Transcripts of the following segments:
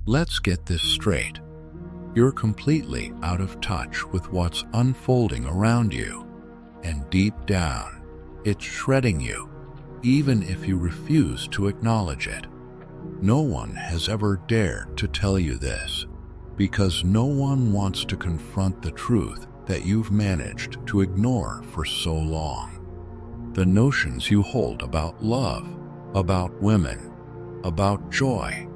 Let's get this straight. You're completely out of touch with what's unfolding around you, and deep down, it's shredding you, even if you refuse to acknowledge it. No one has ever dared to tell you this, because no one wants to confront the truth that you've managed to ignore for so long. The notions you hold about love, about women, about joy,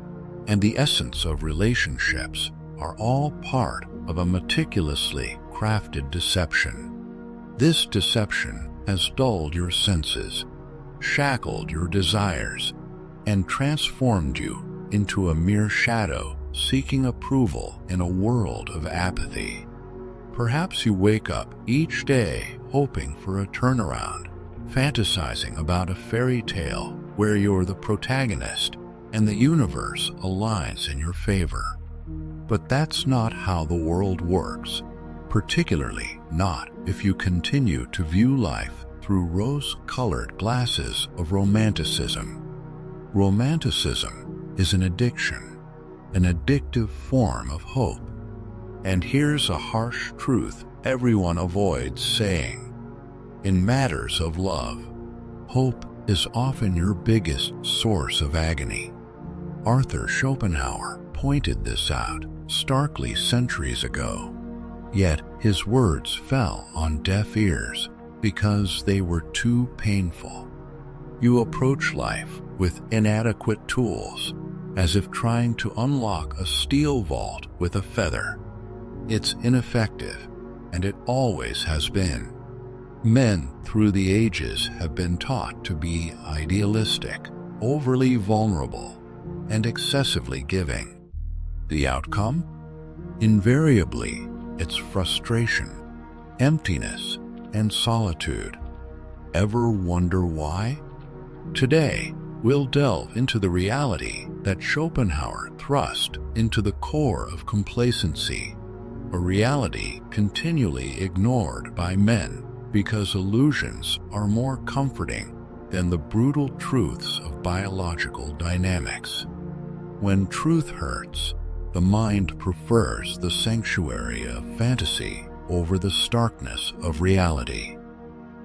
and the essence of relationships are all part of a meticulously crafted deception. This deception has dulled your senses, shackled your desires, and transformed you into a mere shadow seeking approval in a world of apathy. Perhaps you wake up each day hoping for a turnaround, fantasizing about a fairy tale where you're the protagonist and the universe aligns in your favor. But that's not how the world works, particularly not if you continue to view life through rose-colored glasses of romanticism. Romanticism is an addiction, an addictive form of hope. And here's a harsh truth everyone avoids saying. In matters of love, hope is often your biggest source of agony. Arthur Schopenhauer pointed this out starkly centuries ago, yet his words fell on deaf ears because they were too painful. You approach life with inadequate tools, as if trying to unlock a steel vault with a feather. It's ineffective, and it always has been. Men through the ages have been taught to be idealistic, overly vulnerable, and excessively giving. The outcome? Invariably, it's frustration, emptiness, and solitude. Ever wonder why? Today, we'll delve into the reality that Schopenhauer thrust into the core of complacency, a reality continually ignored by men because illusions are more comforting than the brutal truths of biological dynamics. When truth hurts, the mind prefers the sanctuary of fantasy over the starkness of reality.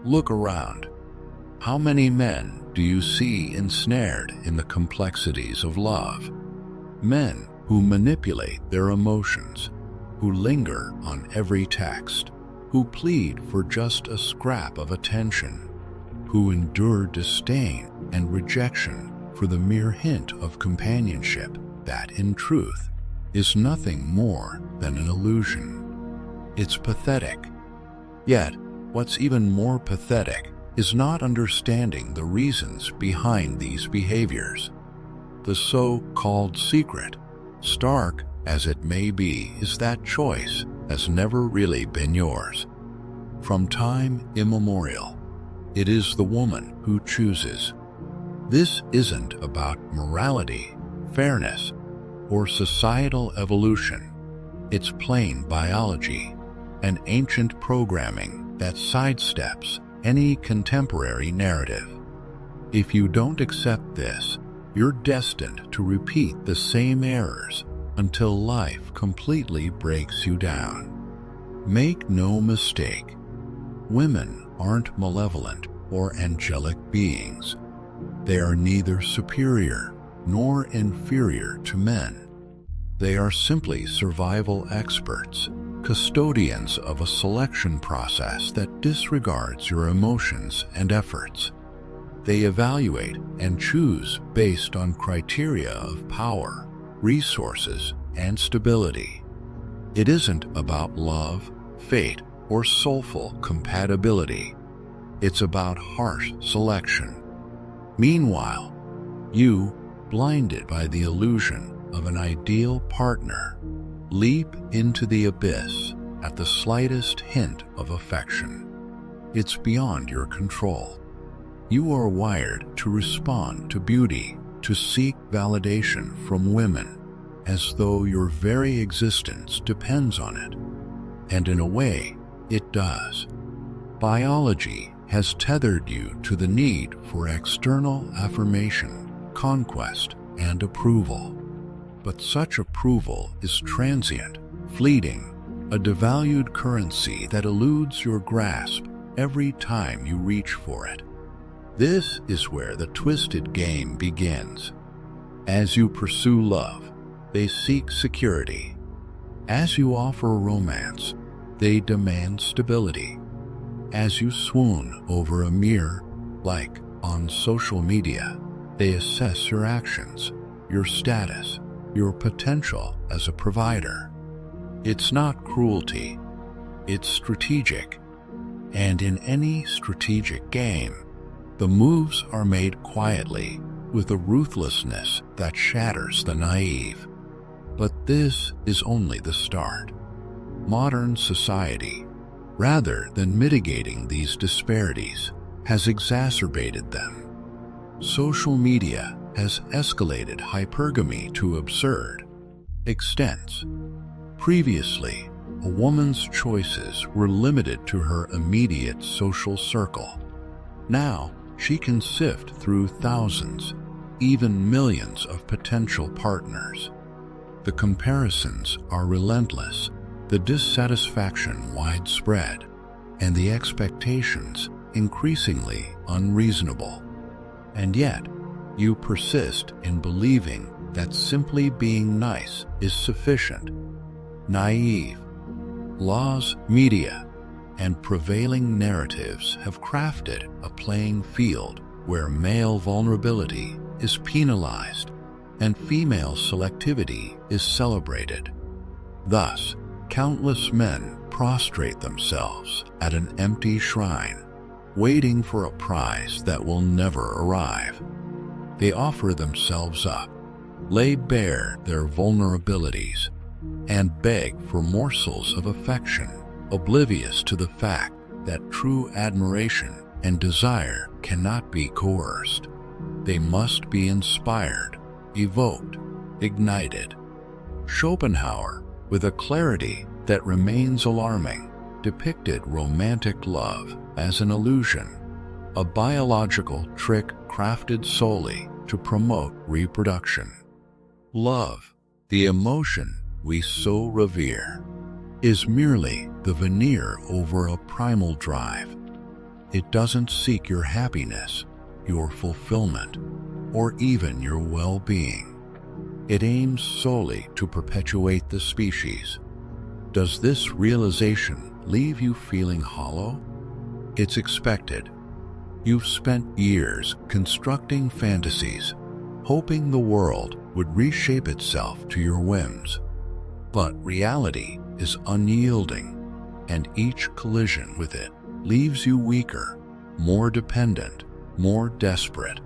Look around. How many men do you see ensnared in the complexities of love? Men who manipulate their emotions, who linger on every text, who plead for just a scrap of attention, who endure disdain and rejection for the mere hint of companionship that, in truth, is nothing more than an illusion. It's pathetic. Yet, what's even more pathetic is not understanding the reasons behind these behaviors. The so-called secret, stark as it may be, is that choice has never really been yours. From time immemorial, it is the woman who chooses. This isn't about morality, fairness, or societal evolution. It's plain biology, an ancient programming that sidesteps any contemporary narrative. If you don't accept this, you're destined to repeat the same errors until life completely breaks you down. Make no mistake, women aren't malevolent or angelic beings. They are neither superior nor inferior to men. They are simply survival experts, custodians of a selection process that disregards your emotions and efforts. They evaluate and choose based on criteria of power, resources, and stability. It isn't about love, fate, or soulful compatibility. It's about harsh selection. Meanwhile, you, blinded by the illusion of an ideal partner, leap into the abyss at the slightest hint of affection. It's beyond your control. You are wired to respond to beauty, to seek validation from women, as though your very existence depends on it. And in a way, it does. Biology has tethered you to the need for external affirmation, conquest, and approval. But such approval is transient, fleeting, a devalued currency that eludes your grasp every time you reach for it. This is where the twisted game begins. As you pursue love, they seek security. As you offer romance, they demand stability. As you swoon over a mere like on social media, they assess your actions, your status, your potential as a provider. It's not cruelty, it's strategic. And in any strategic game, the moves are made quietly with a ruthlessness that shatters the naive. But this is only the start. Modern society, rather than mitigating these disparities, has exacerbated them. Social media has escalated hypergamy to absurd extents. Previously, a woman's choices were limited to her immediate social circle. Now, she can sift through thousands, even millions of potential partners. The comparisons are relentless, the dissatisfaction widespread, and the expectations increasingly unreasonable. And yet, you persist in believing that simply being nice is sufficient. Naive. Laws, media, and prevailing narratives have crafted a playing field where male vulnerability is penalized and female selectivity is celebrated. Thus, countless men prostrate themselves at an empty shrine, waiting for a prize that will never arrive. They offer themselves up, lay bare their vulnerabilities, and beg for morsels of affection, oblivious to the fact that true admiration and desire cannot be coerced. They must be inspired, evoked, ignited. Schopenhauer, with a clarity that remains alarming, depicted romantic love as an illusion, a biological trick crafted solely to promote reproduction. Love, the emotion we so revere, is merely the veneer over a primal drive. It doesn't seek your happiness, your fulfillment, or even your well-being. It aims solely to perpetuate the species. Does this realization leave you feeling hollow? It's expected. You've spent years constructing fantasies, hoping the world would reshape itself to your whims. But reality is unyielding, and each collision with it leaves you weaker, more dependent, more desperate.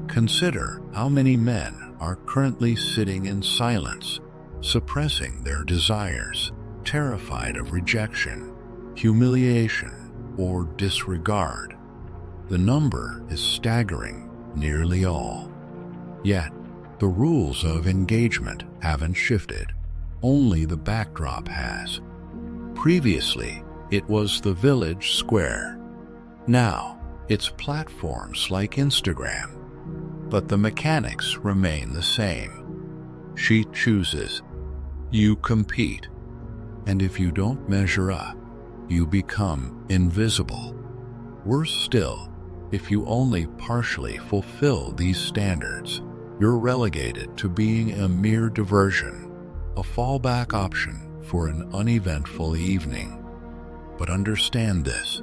Consider how many men are currently sitting in silence, suppressing their desires, terrified of rejection, humiliation, or disregard. The number is staggering, nearly all. Yet, the rules of engagement haven't shifted. Only the backdrop has. Previously, it was the village square. Now, it's platforms like Instagram. But the mechanics remain the same. She chooses. You compete. And if you don't measure up, you become invisible. Worse still, if you only partially fulfill these standards, you're relegated to being a mere diversion, a fallback option for an uneventful evening. But understand this.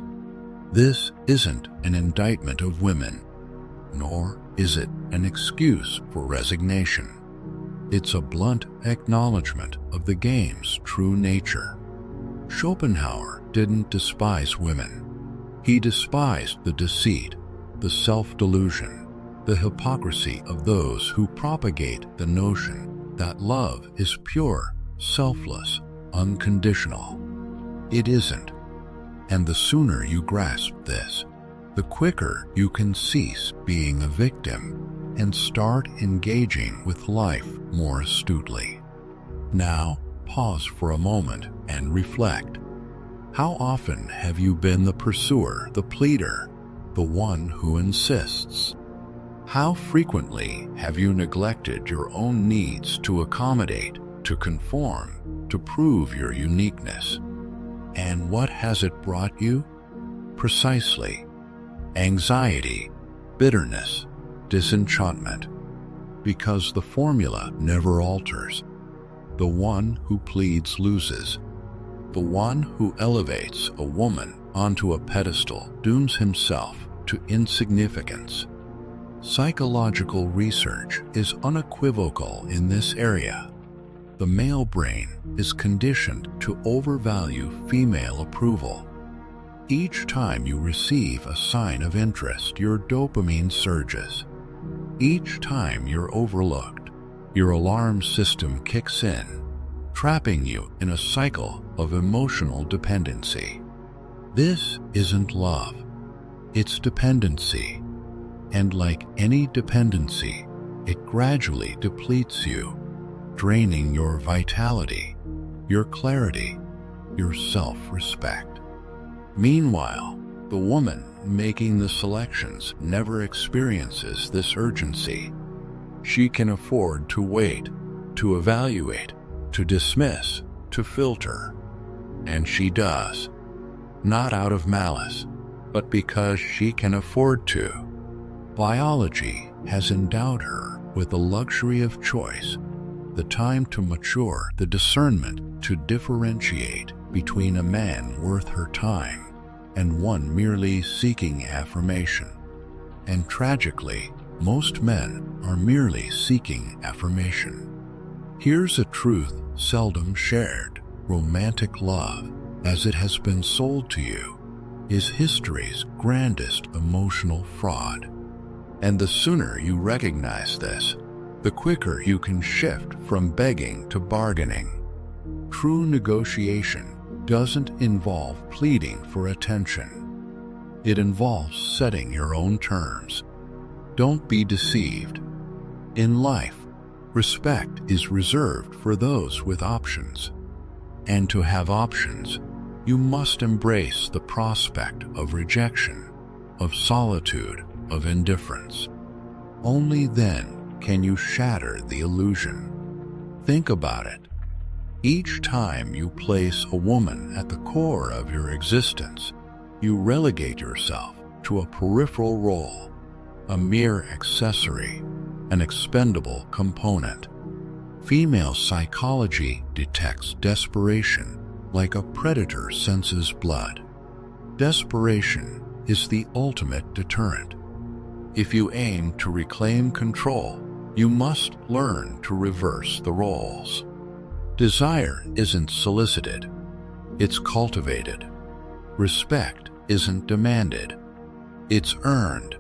This isn't an indictment of women, nor is it an excuse for resignation. It's a blunt acknowledgement of the game's true nature. Schopenhauer didn't despise women. He despised the deceit, the self-delusion, the hypocrisy of those who propagate the notion that love is pure, selfless, unconditional. It isn't. And the sooner you grasp this, the quicker you can cease being a victim and start engaging with life more astutely. Now, pause for a moment and reflect. How often have you been the pursuer, the pleader, the one who insists? How frequently have you neglected your own needs to accommodate, to conform, to prove your uniqueness? And what has it brought you? Precisely, anxiety, bitterness, disenchantment. Because the formula never alters. The one who pleads loses. The one who elevates a woman onto a pedestal dooms himself to insignificance. Psychological research is unequivocal in this area. The male brain is conditioned to overvalue female approval. Each time you receive a sign of interest, your dopamine surges. Each time you're overlooked, your alarm system kicks in, trapping you in a cycle of emotional dependency. This isn't love, it's dependency. And like any dependency, it gradually depletes you, draining your vitality, your clarity, your self-respect. Meanwhile, the woman making the selections never experiences this urgency. She can afford to wait, to evaluate, to dismiss, to filter. And she does. Not out of malice, but because she can afford to. Biology has endowed her with the luxury of choice, the time to mature, the discernment to differentiate between a man worth her time and one merely seeking affirmation. And tragically, most men are merely seeking affirmation. Here's a truth seldom shared. Romantic love, as it has been sold to you, is history's grandest emotional fraud. And the sooner you recognize this, the quicker you can shift from begging to bargaining. True negotiation doesn't involve pleading for attention. It involves setting your own terms. Don't be deceived. In life, respect is reserved for those with options. And to have options, you must embrace the prospect of rejection, of solitude, of indifference. Only then can you shatter the illusion. Think about it. Each time you place a woman at the core of your existence, you relegate yourself to a peripheral role, a mere accessory, an expendable component. Female psychology detects desperation like a predator senses blood. Desperation is the ultimate deterrent. If you aim to reclaim control, you must learn to reverse the roles. Desire isn't solicited, it's cultivated. Respect isn't demanded, it's earned.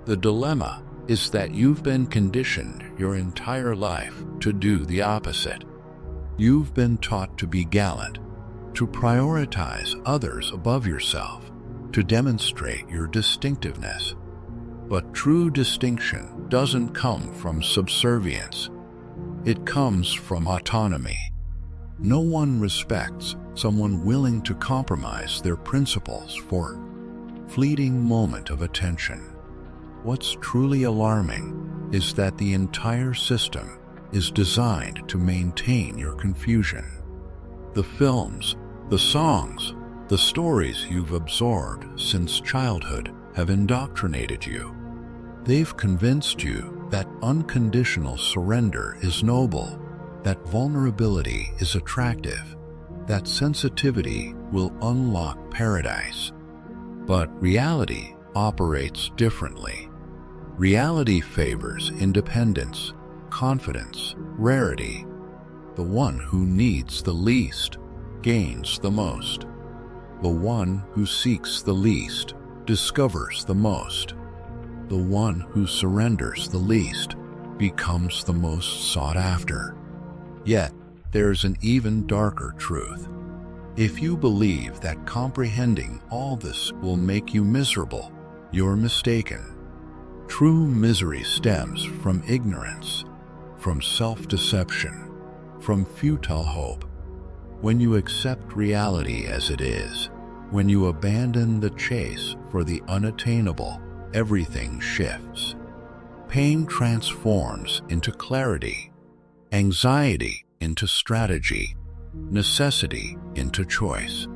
The dilemma is that you've been conditioned your entire life to do the opposite. You've been taught to be gallant, to prioritize others above yourself, to demonstrate your distinctiveness. But true distinction doesn't come from subservience. It comes from autonomy. No one respects someone willing to compromise their principles for a fleeting moment of attention. What's truly alarming is that the entire system is designed to maintain your confusion. The films, the songs, the stories you've absorbed since childhood have indoctrinated you. They've convinced you that unconditional surrender is noble, that vulnerability is attractive, that sensitivity will unlock paradise. But reality operates differently. Reality favors independence, confidence, rarity. The one who needs the least gains the most. The one who seeks the least discovers the most. The one who surrenders the least becomes the most sought after. Yet, there's an even darker truth. If you believe that comprehending all this will make you miserable, you're mistaken. True misery stems from ignorance, from self-deception, from futile hope. When you accept reality as it is, when you abandon the chase for the unattainable, everything shifts. Pain transforms into clarity, anxiety into strategy, necessity into choice.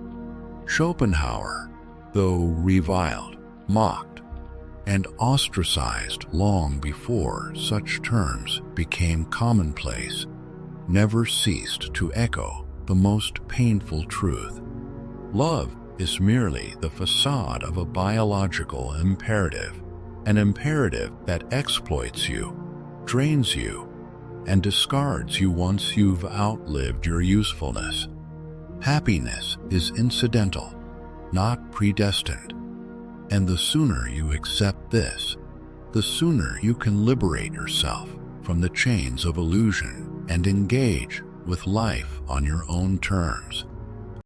Schopenhauer, though reviled, mocked, and ostracized long before such terms became commonplace, never ceased to echo the most painful truth. Love is merely the facade of a biological imperative, an imperative that exploits you, drains you, and discards you once you've outlived your usefulness. Happiness is incidental, not predestined, and the sooner you accept this, the sooner you can liberate yourself from the chains of illusion and engage with life on your own terms.